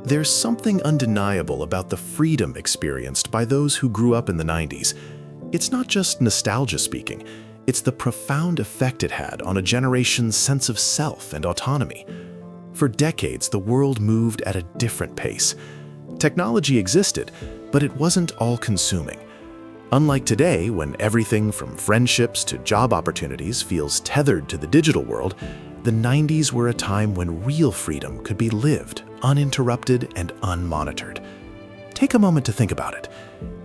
There's something undeniable about the freedom experienced by those who grew up in the 90s. It's not just nostalgia speaking, it's the profound effect it had on a generation's sense of self and autonomy. For decades, the world moved at a different pace. Technology existed, but it wasn't all-consuming. Unlike today, when everything from friendships to job opportunities feels tethered to the digital world, the 90s were a time when real freedom could be lived, uninterrupted and unmonitored. Take a moment to think about it.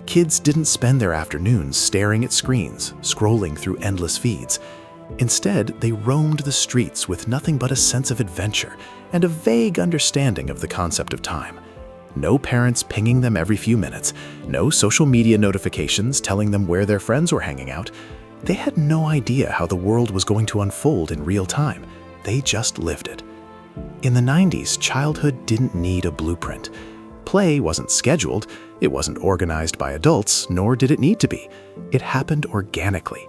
Kids didn't spend their afternoons staring at screens, scrolling through endless feeds. Instead, they roamed the streets with nothing but a sense of adventure and a vague understanding of the concept of time. No parents pinging them every few minutes, no social media notifications telling them where their friends were hanging out. They had no idea how the world was going to unfold in real time. They just lived it. In the 90s, childhood didn't need a blueprint. Play wasn't scheduled, it wasn't organized by adults, nor did it need to be. It happened organically.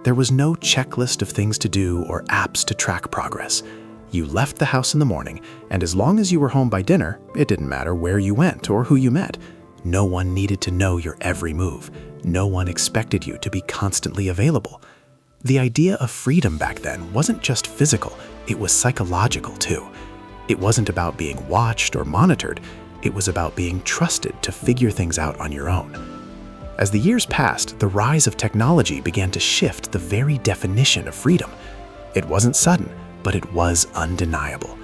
There was no checklist of things to do or apps to track progress. You left the house in the morning, and as long as you were home by dinner, it didn't matter where you went or who you met. No one needed to know your every move. No one expected you to be constantly available. The idea of freedom back then wasn't just physical, it was psychological too. It wasn't about being watched or monitored, it was about being trusted to figure things out on your own. As the years passed, the rise of technology began to shift the very definition of freedom. It wasn't sudden, but it was undeniable.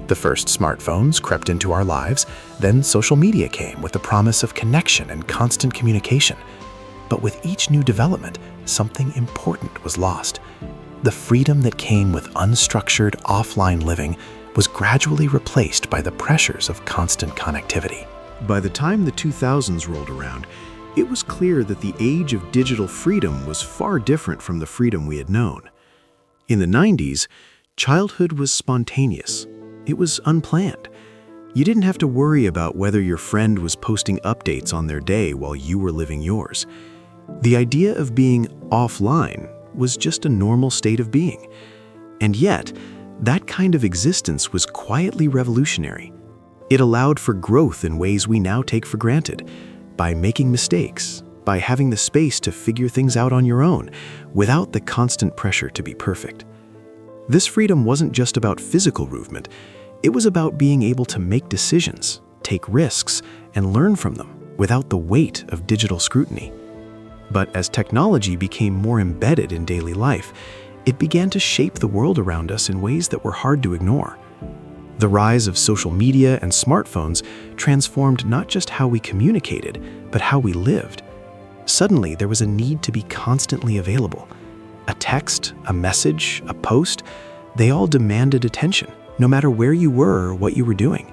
The first smartphones crept into our lives, then social media came with the promise of connection and constant communication. But with each new development, something important was lost. The freedom that came with unstructured, offline living was gradually replaced by the pressures of constant connectivity. By the time the 2000s rolled around, it was clear that the age of digital freedom was far different from the freedom we had known. In the 90s, childhood was spontaneous. It was unplanned. You didn't have to worry about whether your friend was posting updates on their day while you were living yours. The idea of being offline was just a normal state of being. And yet, that kind of existence was quietly revolutionary. It allowed for growth in ways we now take for granted, by making mistakes, by having the space to figure things out on your own, without the constant pressure to be perfect. This freedom wasn't just about physical movement, it was about being able to make decisions, take risks, and learn from them without the weight of digital scrutiny. But as technology became more embedded in daily life, it began to shape the world around us in ways that were hard to ignore. The rise of social media and smartphones transformed not just how we communicated, but how we lived. Suddenly, there was a need to be constantly available. A text, a message, a post, they all demanded attention, no matter where you were or what you were doing.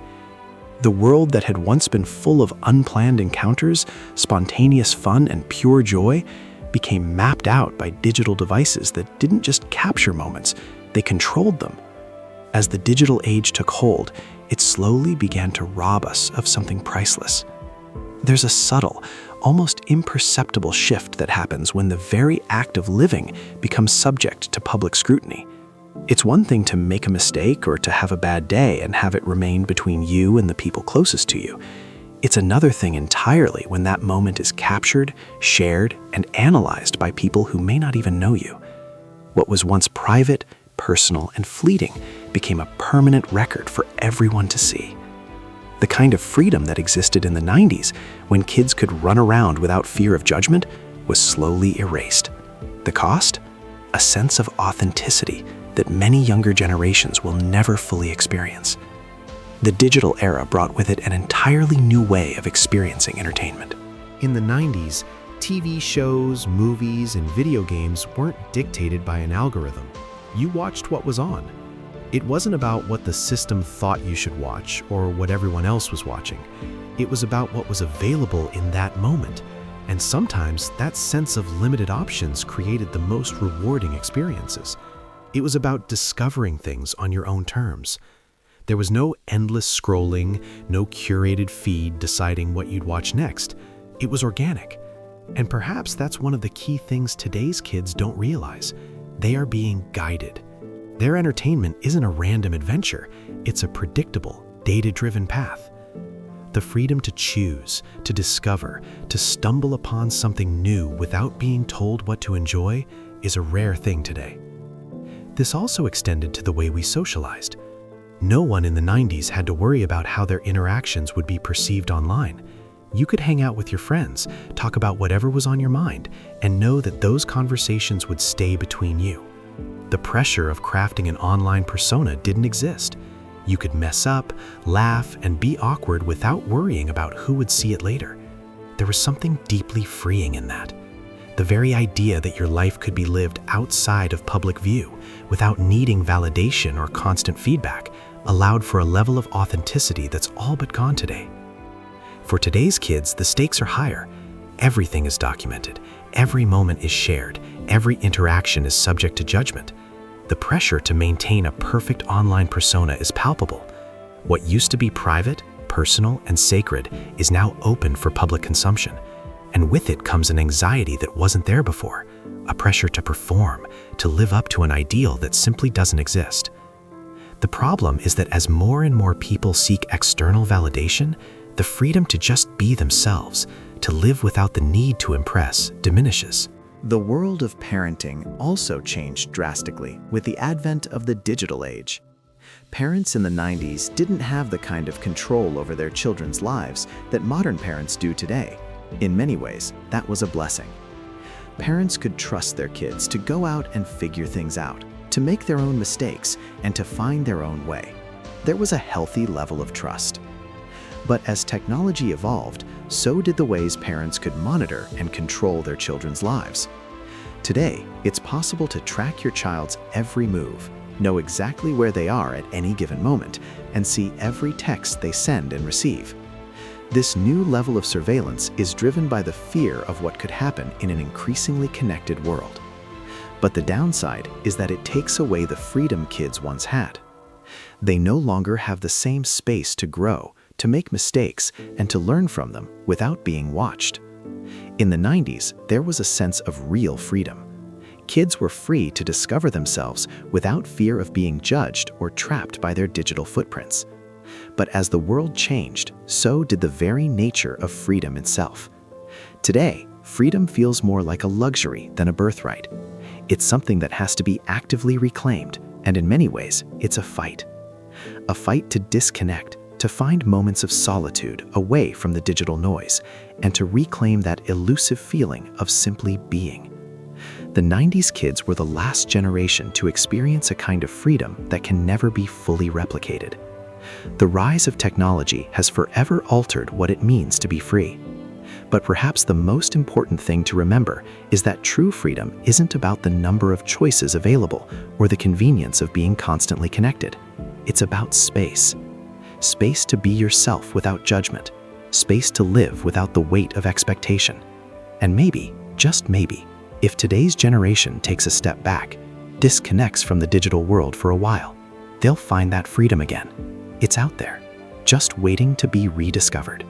The world that had once been full of unplanned encounters, spontaneous fun, and pure joy became mapped out by digital devices that didn't just capture moments, they controlled them. As the digital age took hold, it slowly began to rob us of something priceless. There's a subtle, almost imperceptible shift that happens when the very act of living becomes subject to public scrutiny. It's one thing to make a mistake or to have a bad day and have it remain between you and the people closest to you. It's another thing entirely when that moment is captured, shared, and analyzed by people who may not even know you. What was once private, personal, and fleeting became a permanent record for everyone to see. The kind of freedom that existed in the 90s, when kids could run around without fear of judgment, was slowly erased. The cost? A sense of authenticity that many younger generations will never fully experience. The digital era brought with it an entirely new way of experiencing entertainment. In the 90s, TV shows, movies, and video games weren't dictated by an algorithm. You watched what was on. It wasn't about what the system thought you should watch or what everyone else was watching. It was about what was available in that moment. And sometimes that sense of limited options created the most rewarding experiences. It was about discovering things on your own terms. There was no endless scrolling, no curated feed deciding what you'd watch next. It was organic. And perhaps that's one of the key things today's kids don't realize. They are being guided. Their entertainment isn't a random adventure. It's a predictable, data-driven path. The freedom to choose, to discover, to stumble upon something new without being told what to enjoy is a rare thing today. This also extended to the way we socialized. No one in the 90s had to worry about how their interactions would be perceived online. You could hang out with your friends, talk about whatever was on your mind, and know that those conversations would stay between you. The pressure of crafting an online persona didn't exist. You could mess up, laugh, and be awkward without worrying about who would see it later. There was something deeply freeing in that. The very idea that your life could be lived outside of public view, without needing validation or constant feedback, allowed for a level of authenticity that's all but gone today. For today's kids, the stakes are higher. Everything is documented, every moment is shared, every interaction is subject to judgment. The pressure to maintain a perfect online persona is palpable. What used to be private, personal, and sacred is now open for public consumption. And with it comes an anxiety that wasn't there before, a pressure to perform, to live up to an ideal that simply doesn't exist. The problem is that as more and more people seek external validation, the freedom to just be themselves, to live without the need to impress, diminishes. The world of parenting also changed drastically with the advent of the digital age. Parents in the 90s didn't have the kind of control over their children's lives that modern parents do today. In many ways, that was a blessing. Parents could trust their kids to go out and figure things out, to make their own mistakes, and to find their own way. There was a healthy level of trust. But as technology evolved, so did the ways parents could monitor and control their children's lives. Today, it's possible to track your child's every move, know exactly where they are at any given moment, and see every text they send and receive. This new level of surveillance is driven by the fear of what could happen in an increasingly connected world. But the downside is that it takes away the freedom kids once had. They no longer have the same space to grow, to make mistakes, and to learn from them without being watched. In the 90s, there was a sense of real freedom. Kids were free to discover themselves without fear of being judged or trapped by their digital footprints. But as the world changed, so did the very nature of freedom itself. Today, freedom feels more like a luxury than a birthright. It's something that has to be actively reclaimed, and in many ways, it's a fight. A fight to disconnect, to find moments of solitude away from the digital noise, and to reclaim that elusive feeling of simply being. The 90s kids were the last generation to experience a kind of freedom that can never be fully replicated. The rise of technology has forever altered what it means to be free. But perhaps the most important thing to remember is that true freedom isn't about the number of choices available or the convenience of being constantly connected. It's about space. Space to be yourself without judgment. Space to live without the weight of expectation. And maybe, just maybe, if today's generation takes a step back, disconnects from the digital world for a while, they'll find that freedom again. It's out there, just waiting to be rediscovered.